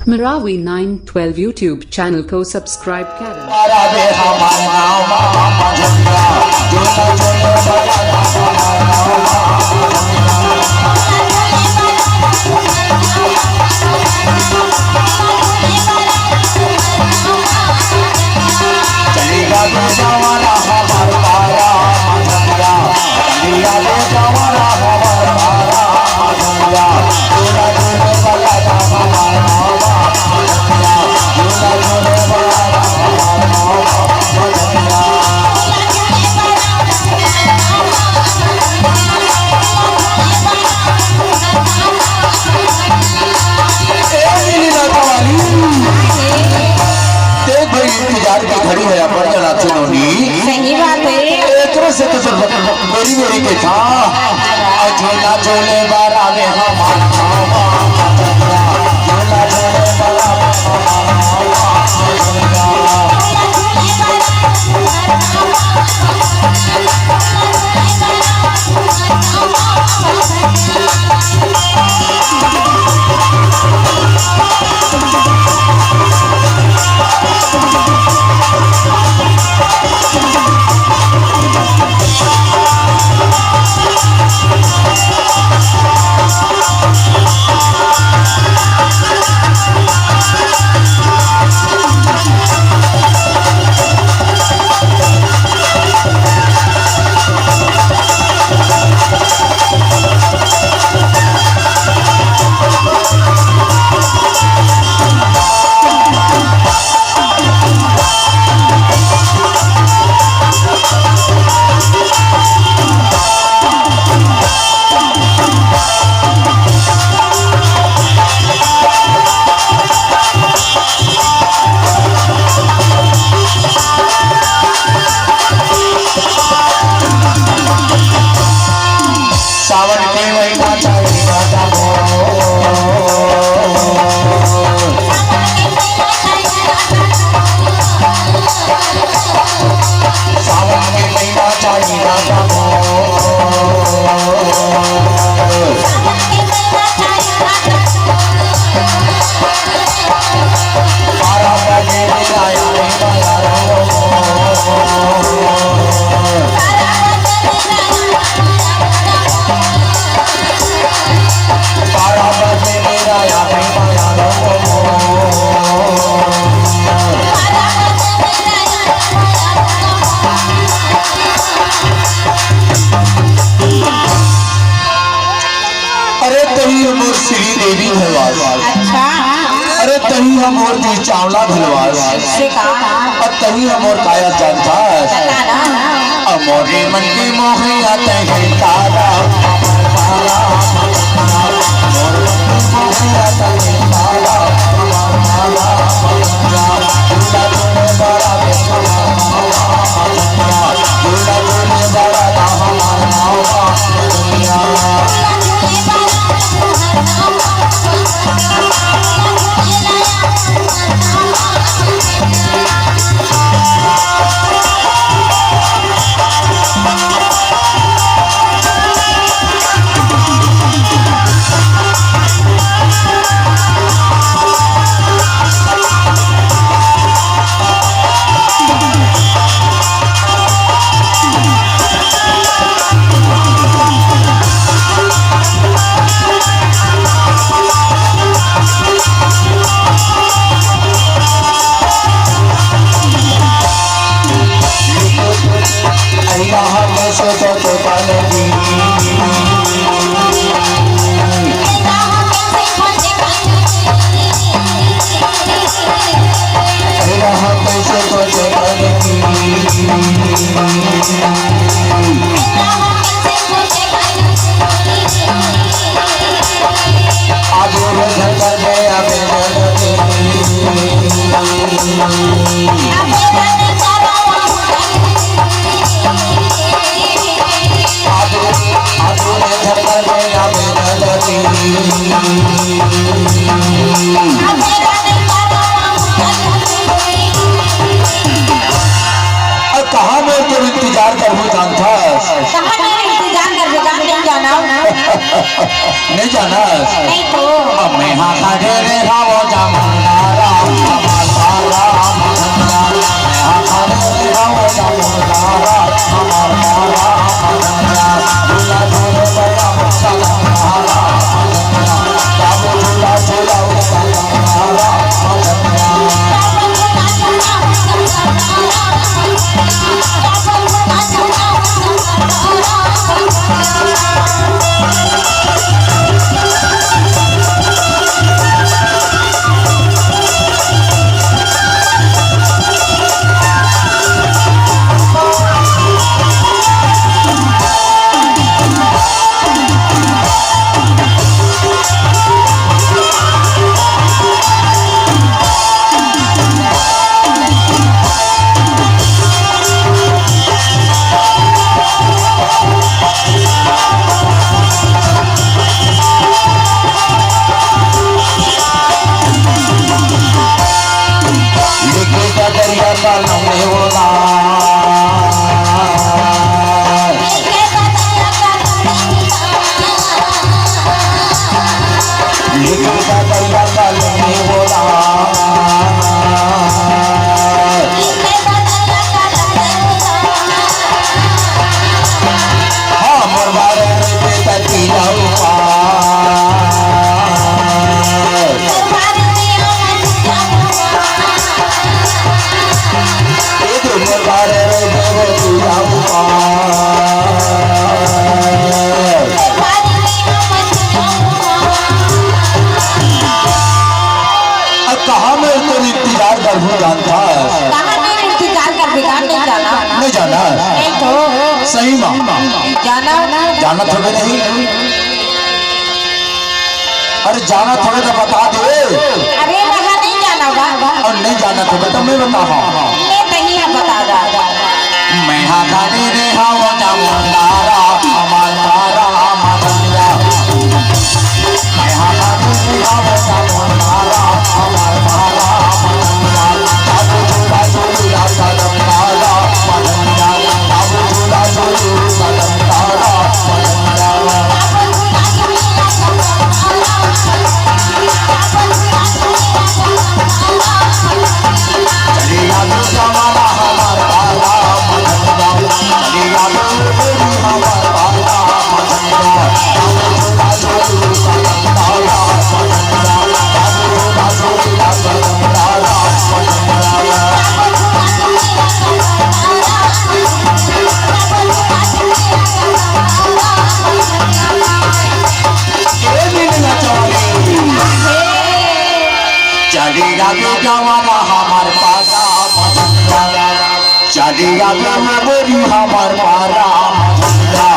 Marawi 912 YouTube channel को subscribe करें। घड़ी है पर चला चुनौनी सही बात है एक से तो मेरी मेरी के था झोला झोले बारा में हमारा झोला झोले सावन के महीना चाहिए सावन के महीना चाहिए श्री देवी भगवान अच्छा अरे तही हम और दी चावला भगवान और तही हम और काया जानता अमोरे मन के मोहे आते हैं तारा कहाँ मैं तो इंतजार करूँ जानता नहीं जाना नहीं जाना नहीं तो मैं हाँ खा दे रहा वो जामा देखा दरिया कल में बोला हाँ मरवारे पे ततीला नहीं जाना नहीं तो सही माँ जाना जाना थोड़े नहीं अरे जाना थोड़े तो बता दे अरे वहाँ नहीं जाना और नहीं जाना थोड़े तो मैं बता ये नहीं है बता रहा मैं हाथानी रे हवा जामुंदारा हमार तारा मदनिया मैं हाथानी रे हवा जामुंदारा हमार तारा मदनिया बाबू झूला झूला सदम तारा मदनिया बाबू झूला झूला सदम तारा मदनिया चलिया तू जमाना हमार तारा मदनिया चलिया तू हमार तारा मदनिया बाबू झूला झूला सदम तारा मदनिया बाबू झूला झूला सदम तारा मदनिया चलिया तू जमाना हमार पारा मदनिया चलिया तू हमार पारा मदनिया